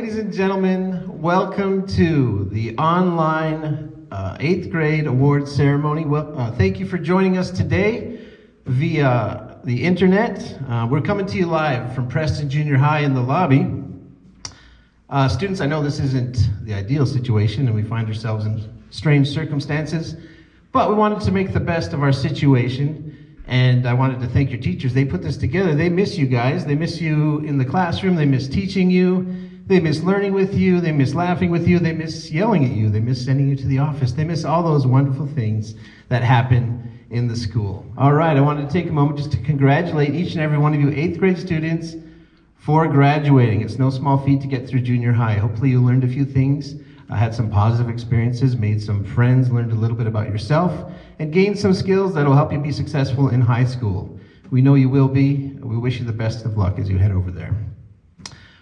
ladies and gentlemen, welcome to the online 8th grade award ceremony. Well, thank you for joining us today via the internet. We're coming to you live from Preston Junior High in the lobby. Students, I know this isn't the ideal situation and we find ourselves in strange circumstances, but we wanted to make the best of our situation. And I wanted to thank your teachers. They put this together. They miss you guys. They miss you in the classroom. They miss teaching you. They miss learning with you. They miss laughing with you. They miss yelling at you. They miss sending you to the office. They miss all those wonderful things that happen in the school. All right, I wanted to take a moment just to congratulate each and every one of you 8th grade students for graduating. It's no small feat to get through junior high. Hopefully you learned a few things, had some positive experiences, made some friends, learned a little bit about yourself, and gained some skills that'll help you be successful in high school. We know you will be. We wish you the best of luck as you head over there.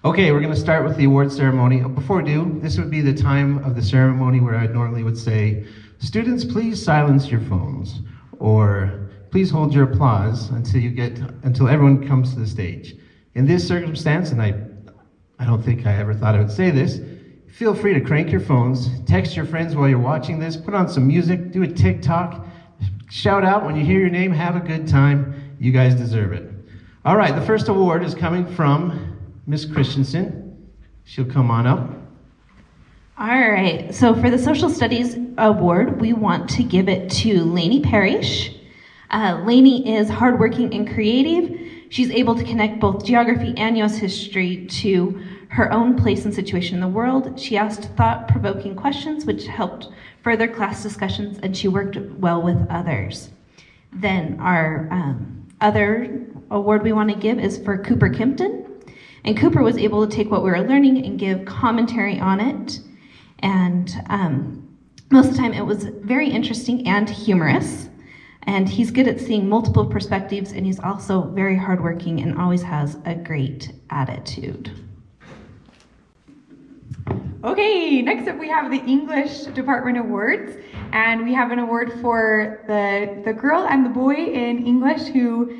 Okay, we're going to start with the award ceremony. Before we do, this would be the time of the ceremony where I normally would say, students, please silence your phones, or please hold your applause until everyone comes to the stage. In this circumstance, and I don't think I ever thought I would say this, feel free to crank your phones, text your friends while you're watching this, put on some music, do a TikTok, shout out when you hear your name, have a good time. You guys deserve it. All right, the first award is coming from Miss Christensen. She'll come on up. All right, so for the Social Studies Award, we want to give it to Lainey Parrish. Lainey is hardworking and creative. She's able to connect both geography and U.S. history to her own place and situation in the world. She asked thought-provoking questions, which helped further class discussions, and she worked well with others. Then our other award we want to give is for Cooper Kimpton. And Cooper was able to take what we were learning and give commentary on it. And most of the time it was very interesting and humorous. And he's good at seeing multiple perspectives, and he's also very hardworking and always has a great attitude. Okay, next up we have the English Department Awards, and we have an award for the girl and the boy in English who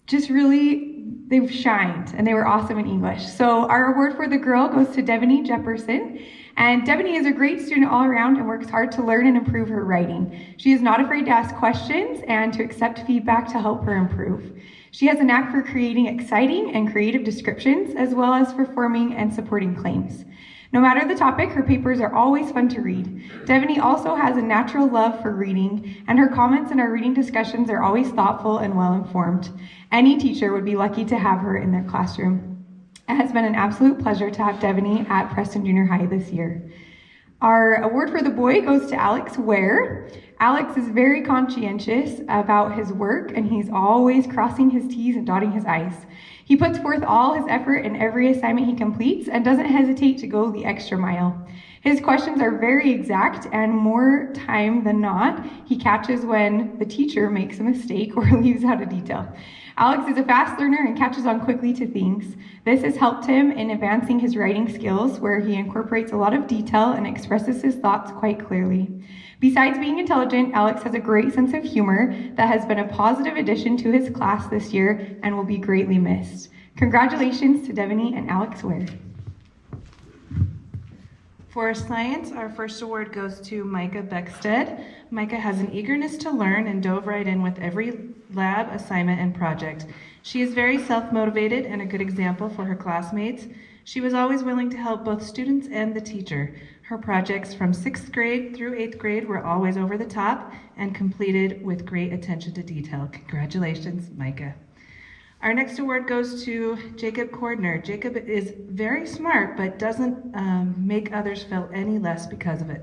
just really, they've shined and they were awesome in English. So our award for the girl goes to Devaney Jefferson, and Devaney is a great student all around and works hard to learn and improve her writing. She is not afraid to ask questions and to accept feedback to help her improve. She has a knack for creating exciting and creative descriptions, as well as for forming and supporting claims. No matter the topic, her papers are always fun to read. Devaney also has a natural love for reading, and her comments in our reading discussions are always thoughtful and well-informed. Any teacher would be lucky to have her in their classroom. It has been an absolute pleasure to have Devaney at Preston Junior High this year. Our award for the boy goes to Alex Ware. Alex is very conscientious about his work, and he's always crossing his T's and dotting his I's. He puts forth all his effort in every assignment he completes and doesn't hesitate to go the extra mile. His questions are very exact, and more time than not, he catches when the teacher makes a mistake or leaves out a detail. Alex is a fast learner and catches on quickly to things. This has helped him in advancing his writing skills, where he incorporates a lot of detail and expresses his thoughts quite clearly. Besides being intelligent, Alex has a great sense of humor that has been a positive addition to his class this year and will be greatly missed. Congratulations to Devaney and Alex Ware. For science, our first award goes to Micah Beckstead. Micah has an eagerness to learn and dove right in with every lab, assignment, and project. She is very self-motivated and a good example for her classmates. She was always willing to help both students and the teacher. Her projects from 6th grade through 8th grade were always over the top and completed with great attention to detail. Congratulations, Micah. Our next award goes to Jacob Cordner. Jacob is very smart, but doesn't make others feel any less because of it.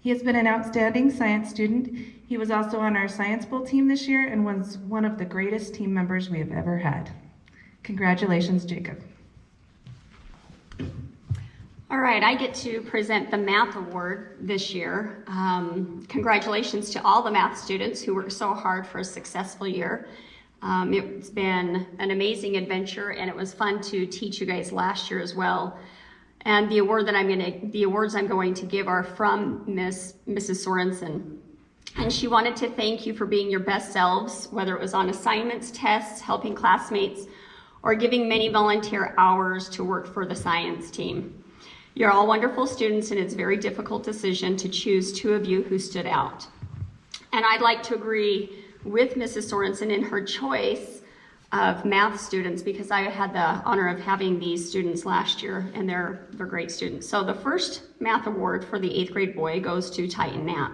He has been an outstanding science student. He was also on our Science Bowl team this year and was one of the greatest team members we have ever had. Congratulations, Jacob. All right, I get to present the Math Award this year. Congratulations to all the math students who worked so hard for a successful year. It's been an amazing adventure, and it was fun to teach you guys last year as well. And the awards I'm going to give are from Mrs. Sorensen. And she wanted to thank you for being your best selves, whether it was on assignments, tests, helping classmates, or giving many volunteer hours to work for the science team. You're all wonderful students, and it's a very difficult decision to choose two of you who stood out. And I'd like to agree with Mrs. Sorensen in her choice of math students, because I had the honor of having these students last year, and they're great students. So the first math award for the 8th grade boy goes to Titan Knapp.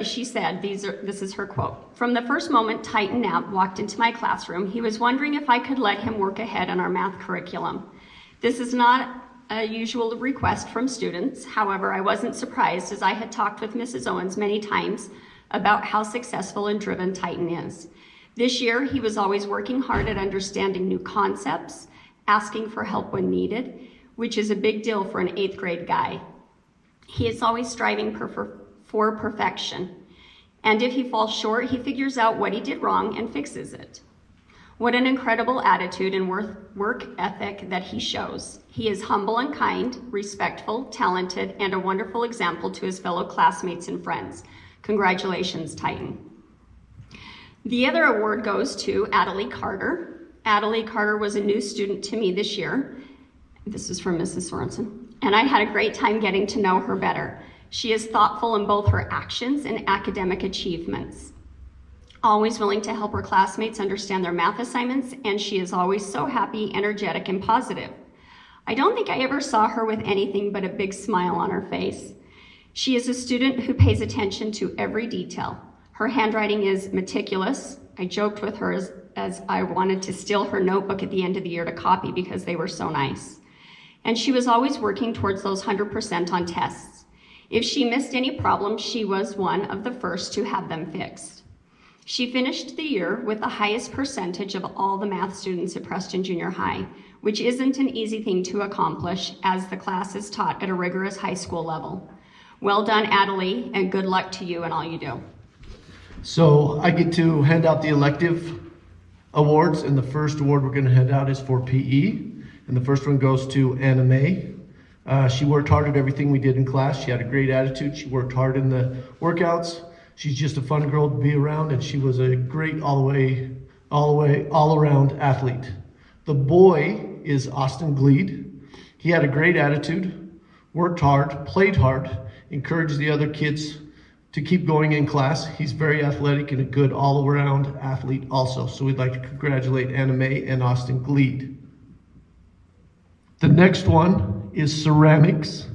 She said, this is her quote, "From the first moment Titan Knapp walked into my classroom, he was wondering if I could let him work ahead on our math curriculum. This is not a usual request from students. However, I wasn't surprised, as I had talked with Mrs. Owens many times about how successful and driven Titan is. This year, he was always working hard at understanding new concepts, asking for help when needed, which is a big deal for an 8th grade guy. He is always striving for perfection. And if he falls short, he figures out what he did wrong and fixes it. What an incredible attitude and work ethic that he shows. He is humble and kind, respectful, talented, and a wonderful example to his fellow classmates and friends. Congratulations, Titan." The other award goes to Adelie Carter. Adelie Carter was a new student to me this year. This is from Mrs. Sorensen. And I had a great time getting to know her better. She is thoughtful in both her actions and academic achievements, always willing to help her classmates understand their math assignments, and she is always so happy, energetic, and positive. I don't think I ever saw her with anything but a big smile on her face. She is a student who pays attention to every detail. Her handwriting is meticulous. I joked with her as I wanted to steal her notebook at the end of the year to copy because they were so nice. And she was always working towards those 100% on tests. If she missed any problems, she was one of the first to have them fixed. She finished the year with the highest percentage of all the math students at Preston Junior High, which isn't an easy thing to accomplish, as the class is taught at a rigorous high school level. Well done, Adelie, and good luck to you in all you do. So I get to hand out the elective awards, and the first award we're going to hand out is for PE, and the first one goes to Anna Mae. She worked hard at everything we did in class. She had a great attitude. She worked hard in the workouts. She's just a fun girl to be around, and she was a great all-around athlete. The boy is Austin Gleed. He had a great attitude, worked hard, played hard, encouraged the other kids to keep going in class. He's very athletic and a good all-around athlete also. So we'd like to congratulate Anna Mae and Austin Gleed. The next one is ceramics,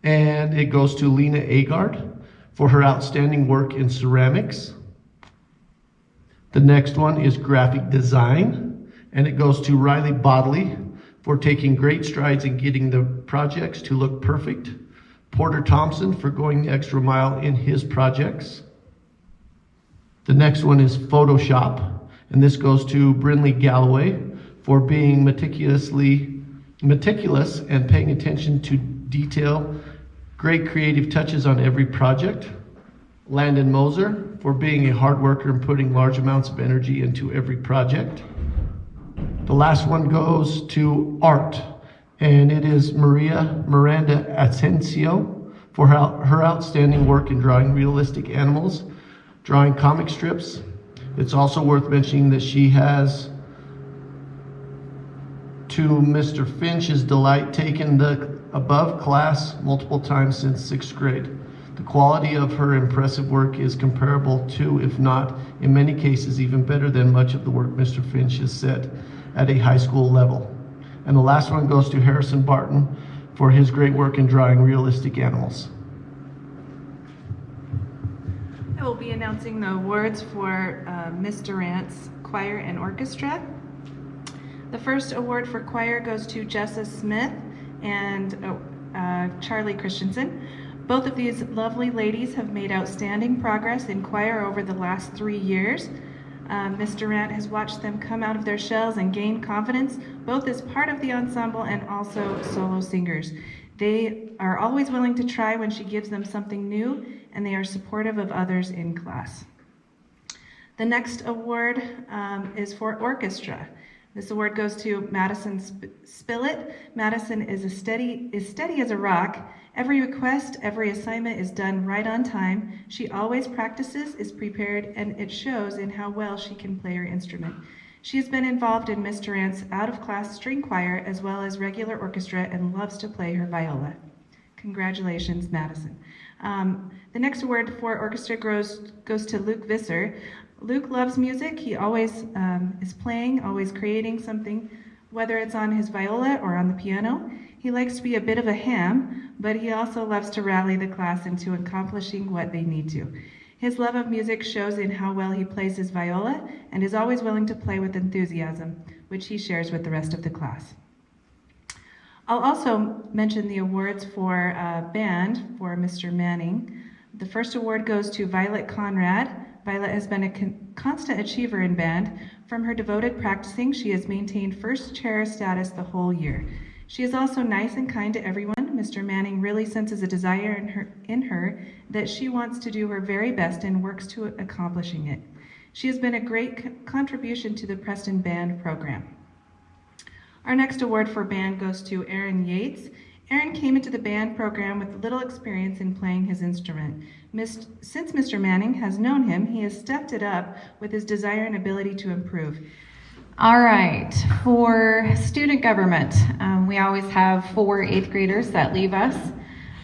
and it goes to Lena Agard for her outstanding work in ceramics. The next one is graphic design, and it goes to Riley Bodley for taking great strides in getting the projects to look perfect. Porter Thompson for going the extra mile in his projects. The next one is Photoshop, and this goes to Brinley Galloway for being meticulous and paying attention to detail, great creative touches on every project. Landon Moser for being a hard worker and putting large amounts of energy into every project. The last one goes to art, and it is Miranda Asensio for her outstanding work in drawing realistic animals, drawing comic strips. It's also worth mentioning that she has, to Mr. Finch's delight, taken the above class multiple times since 6th grade. The quality of her impressive work is comparable to, if not in many cases even better than, much of the work Mr. Finch has set at a high school level. And the last one goes to Harrison Barton for his great work in drawing realistic animals. I will be announcing the awards for Miss Durant's choir and orchestra. The first award for choir goes to Jessa Smith and Charlie Christensen. Both of these lovely ladies have made outstanding progress in choir over the last 3 years. Miss Durant has watched them come out of their shells and gain confidence, both as part of the ensemble and also solo singers. They are always willing to try when she gives them something new, and they are supportive of others in class. The next award is for orchestra. This award goes to Madison Spillett. Madison is steady as a rock. Every request, every assignment is done right on time. She always practices, is prepared, and it shows in how well she can play her instrument. She has been involved in Miss Durant's out-of-class string choir as well as regular orchestra and loves to play her viola. Congratulations, Madison. The next award for orchestra goes to Luke Visser. Luke loves music. He always is playing, always creating something, whether it's on his viola or on the piano. He likes to be a bit of a ham, but he also loves to rally the class into accomplishing what they need to. His love of music shows in how well he plays his viola and is always willing to play with enthusiasm, which he shares with the rest of the class. I'll also mention the awards for band for Mr. Manning. The first award goes to Violet Conrad. Violet has been a constant achiever in band. From her devoted practicing, she has maintained first chair status the whole year. She is also nice and kind to everyone. Mr. Manning really senses a desire in her that she wants to do her very best and works to accomplishing it. She has been a great contribution to the Preston Band program. Our next award for band goes to Aaron Yates. Aaron came into the band program with little experience in playing his instrument. Since Mr. Manning has known him, he has stepped it up with his desire and ability to improve. All right, for student government, we always have 4 8th graders that leave us.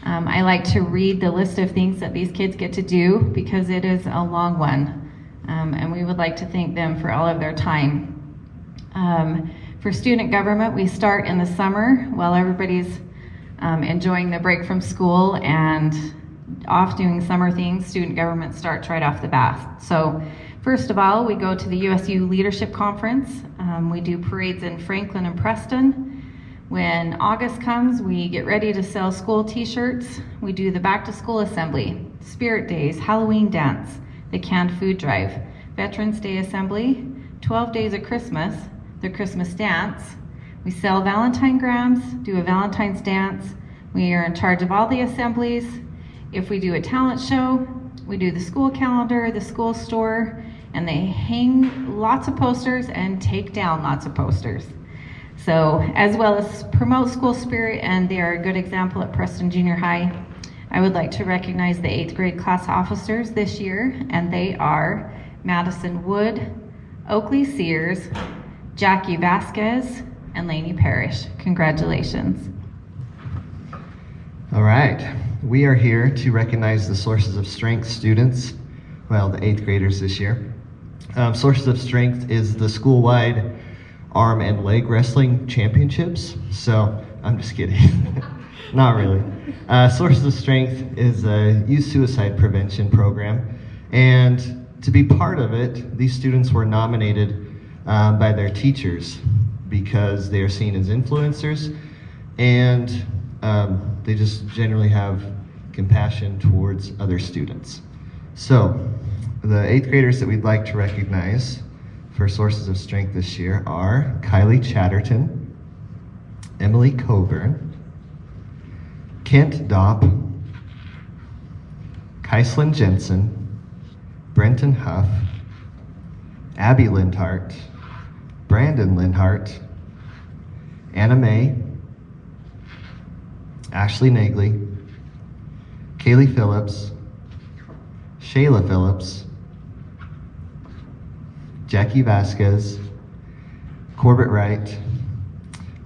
I like to read the list of things that these kids get to do because it is a long one, and we would like to thank them for all of their time. For student government, we start in the summer while everybody's enjoying the break from school and off doing summer things. Student government starts right off the bat. So first of all, we go to the USU Leadership Conference. We do parades in Franklin and Preston. When August comes, we get ready to sell school t-shirts. We do the back to school assembly, Spirit Days, Halloween dance, the canned food drive, Veterans Day assembly, 12 days of Christmas, the Christmas dance. We sell Valentine grams, do a Valentine's dance. We are in charge of all the assemblies. If we do a talent show, we do the school calendar, the school store, and they hang lots of posters and take down lots of posters. So, as well as promote school spirit, and they are a good example at Preston Junior High. I would like to recognize the 8th grade class officers this year, and they are Madison Wood, Oakley Sears, Jackie Vasquez, and Lainey Parrish. Congratulations. All right, we are here to recognize the Sources of Strength students, well, the 8th graders this year. Sources of Strength is the school-wide arm and leg wrestling championships. So, I'm just kidding. Not really. Sources of Strength is a youth suicide prevention program. And to be part of it, these students were nominated by their teachers because they are seen as influencers, and they just generally have compassion towards other students. So, the 8th graders that we'd like to recognize for Sources of Strength this year are Kylie Chatterton, Emily Coburn, Kent Dopp, Kaislyn Jensen, Brenton Huff, Abby Lindhart, Brandon Lindhart, Anna May, Ashley Nagley, Kaylee Phillips, Shayla Phillips, Jackie Vasquez, Corbett Wright,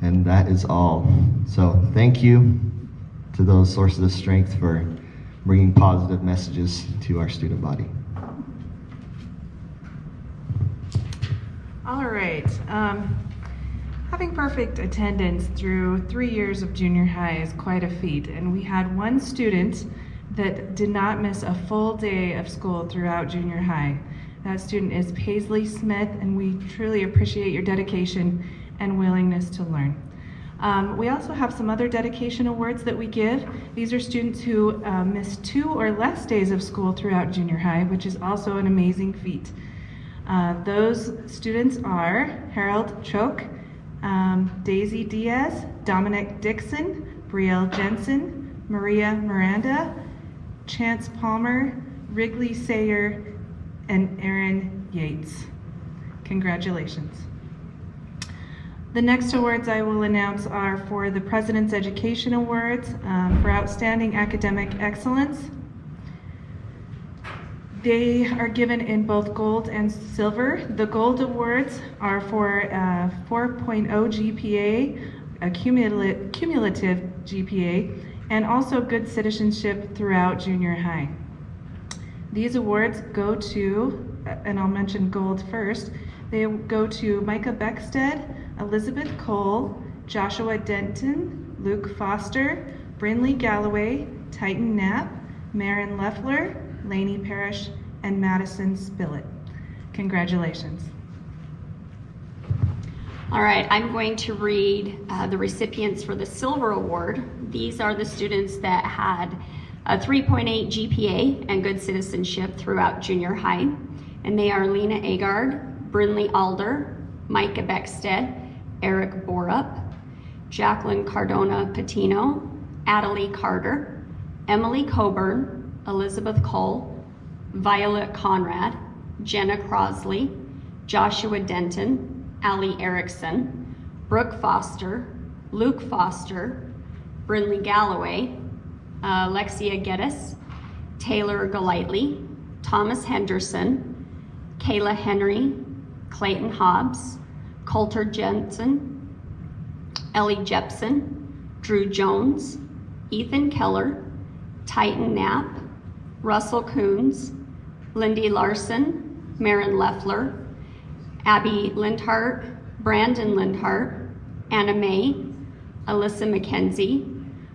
and that is all. So thank you to those Sources of Strength for bringing positive messages to our student body. All right. Having perfect attendance through 3 years of junior high is quite a feat, and we had one student that did not miss a full day of school throughout junior high. That student is Paisley Smith, and we truly appreciate your dedication and willingness to learn. We also have some other dedication awards that we give. These are students who missed 2 or less days of school throughout junior high, which is also an amazing feat. Those students are Harold Choke, Daisy Diaz, Dominic Dixon, Brielle Jensen, Maria Miranda, Chance Palmer, Wrigley Sayer, and Aaron Yates. Congratulations. The next awards I will announce are for the President's Education Awards for Outstanding Academic Excellence. They are given in both gold and silver. The gold awards are for 4.0 GPA, a cumulative GPA, and also good citizenship throughout junior high. These awards go to, and I'll mention gold first, they go to Micah Beckstead, Elizabeth Cole, Joshua Denton, Luke Foster, Brinley Galloway, Titan Knapp, Marin Leffler, Lainey Parrish, and Madison Spillett. Congratulations. All right, I'm going to read the recipients for the Silver Award. These are the students that had a 3.8 GPA and good citizenship throughout junior high. And they are Lena Agard, Brinley Alder, Micah Beckstead, Eric Borup, Jacqueline Cardona Patino, Adelie Carter, Emily Coburn, Elizabeth Cole, Violet Conrad, Jenna Crosley, Joshua Denton, Allie Erickson, Brooke Foster, Luke Foster, Brinley Galloway, Lexia Geddes, Taylor Golightly, Thomas Henderson, Kayla Henry, Clayton Hobbs, Coulter Jensen, Ellie Jepson, Drew Jones, Ethan Keller, Titan Knapp, Russell Coons, Lindy Larson, Marin Leffler, Abby Lindhart, Brandon Lindhart, Anna May, Alyssa McKenzie,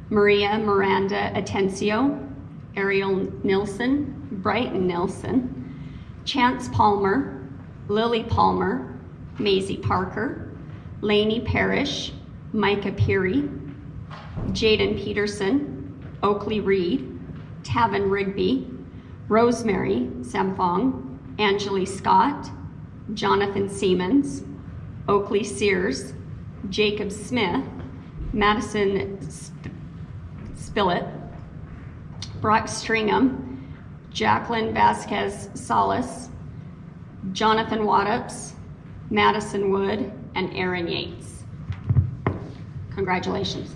Maria Miranda Atencio, Ariel Nilsson, Brighton Nilsson, Chance Palmer, Lily Palmer, Maisie Parker, Lainey Parrish, Micah Peary, Jaden Peterson, Oakley Reed, Tavin Rigby, Rosemary Samfong, Angeli Scott, Jonathan Siemens, Oakley Sears, Jacob Smith, Madison Spillett, Brock Stringham, Jacqueline Vasquez Salas, Jonathan Wattups, Madison Wood, and Aaron Yates. Congratulations.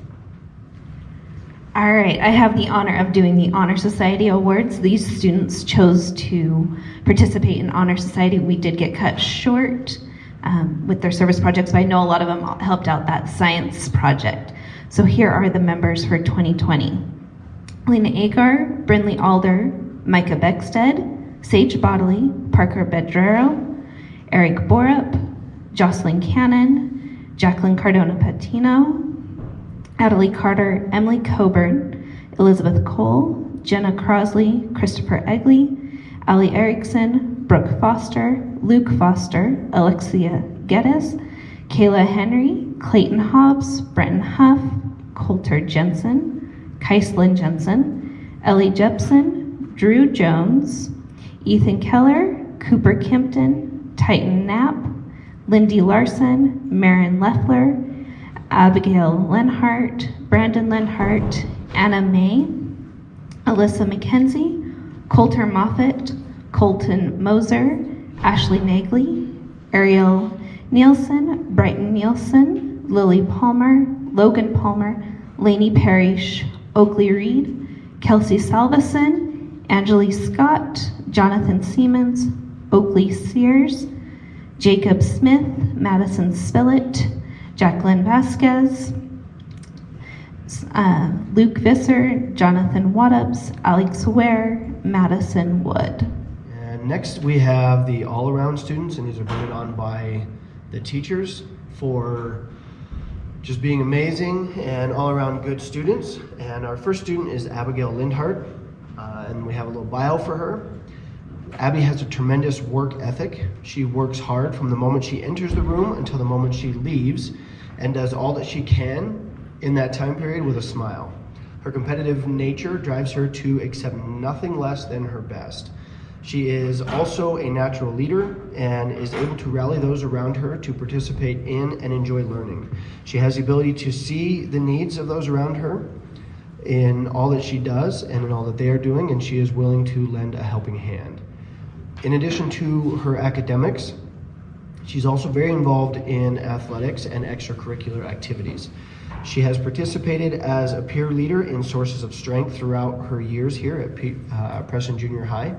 All right, I have the honor of doing the Honor Society Awards. These students chose to participate in Honor Society. We did get cut short with their service projects, but I know a lot of them helped out that science project. So here are the members for 2020. Lena Agar, Brinley Alder, Micah Beckstead, Sage Bodley, Parker Bedrero, Eric Borup, Jocelyn Cannon, Jacqueline Cardona Patino, Adelie Carter, Emily Coburn, Elizabeth Cole, Jenna Crosley, Christopher Egley, Ali Erickson, Brooke Foster, Luke Foster, Alexia Geddes, Kayla Henry, Clayton Hobbs, Brenton Huff, Coulter Jensen, Kaislyn Jensen, Ellie Jepson, Drew Jones, Ethan Keller, Cooper Kimpton, Titan Knapp, Lindy Larson, Marin Leffler, Abigail Lenhart, Brandon Lenhart, Anna May, Alyssa McKenzie, Coulter Moffett, Colton Moser, Ashley Nagley, Ariel Nielsen, Brighton Nielsen, Lily Palmer, Logan Palmer, Lainey Parrish, Oakley Reed, Kelsey Salveson, Angeli Scott, Jonathan Siemens, Oakley Sears, Jacob Smith, Madison Spillett, Jacqueline Vasquez, Luke Visser, Jonathan Wattups, Alex Ware, Madison Wood. And next we have the all-around students, and these are voted on by the teachers for just being amazing and all-around good students. And our first student is Abigail Lindhart, and we have a little bio for her. Abby has a tremendous work ethic. She works hard from the moment she enters the room until the moment she leaves, and does all that she can in that time period with a smile. Her competitive nature drives her to accept nothing less than her best. She is also a natural leader and is able to rally those around her to participate in and enjoy learning. She has the ability to see the needs of those around her in all that she does and in all that they are doing, and she is willing to lend a helping hand. In addition to her academics, she's also very involved in athletics and extracurricular activities. She has participated as a peer leader in Sources of Strength throughout her years here at Preston Junior High.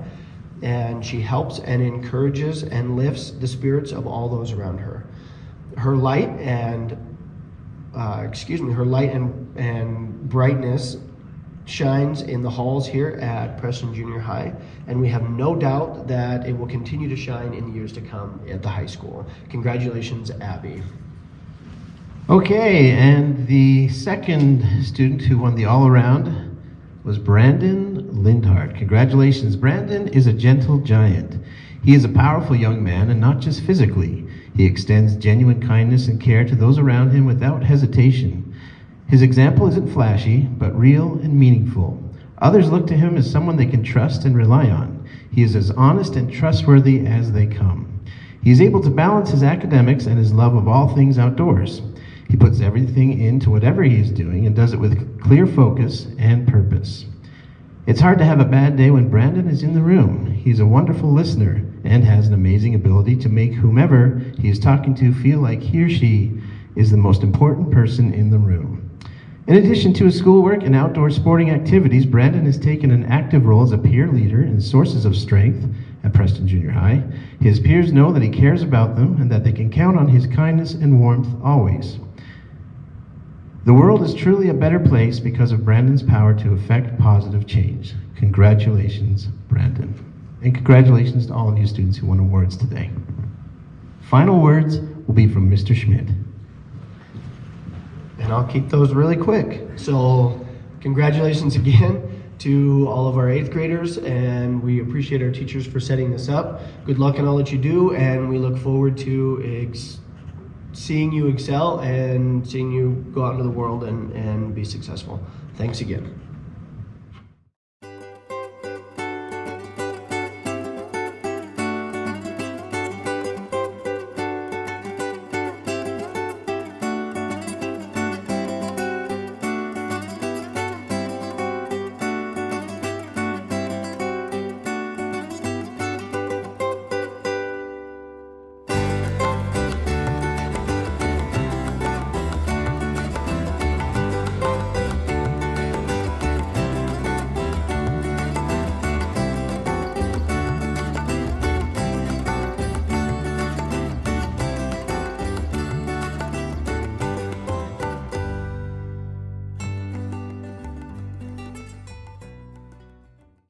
and she helps and encourages and lifts the spirits of all those around her. Her light and brightness shines in the halls here at Preston Junior High, and we have no doubt that it will continue to shine in the years to come at the high school. Congratulations, Abby. Okay, and the second student who won the all-around was Brandon Lindhart. Congratulations. Brandon is a gentle giant. He is a powerful young man, and not just physically. He extends genuine kindness and care to those around him without hesitation. His example isn't flashy, but real and meaningful. Others look to him as someone they can trust and rely on. He is as honest and trustworthy as they come. He is able to balance his academics and his love of all things outdoors. He puts everything into whatever he is doing and does it with clear focus and purpose. It's hard to have a bad day when Brandon is in the room. He's a wonderful listener and has an amazing ability to make whomever he is talking to feel like he or she is the most important person in the room. In addition to his schoolwork and outdoor sporting activities, Brandon has taken an active role as a peer leader and sources of strength at Preston Junior High. His peers know that he cares about them and that they can count on his kindness and warmth always. The world is truly a better place because of Brandon's power to affect positive change. Congratulations, Brandon. And congratulations to all of you students who won awards today. Final words will be from Mr. Schmidt. And I'll keep those really quick. So congratulations again to all of our 8th graders, and we appreciate our teachers for setting this up. Good luck in all that you do, and we look forward to seeing you excel and seeing you go out into the world and be successful. Thanks again.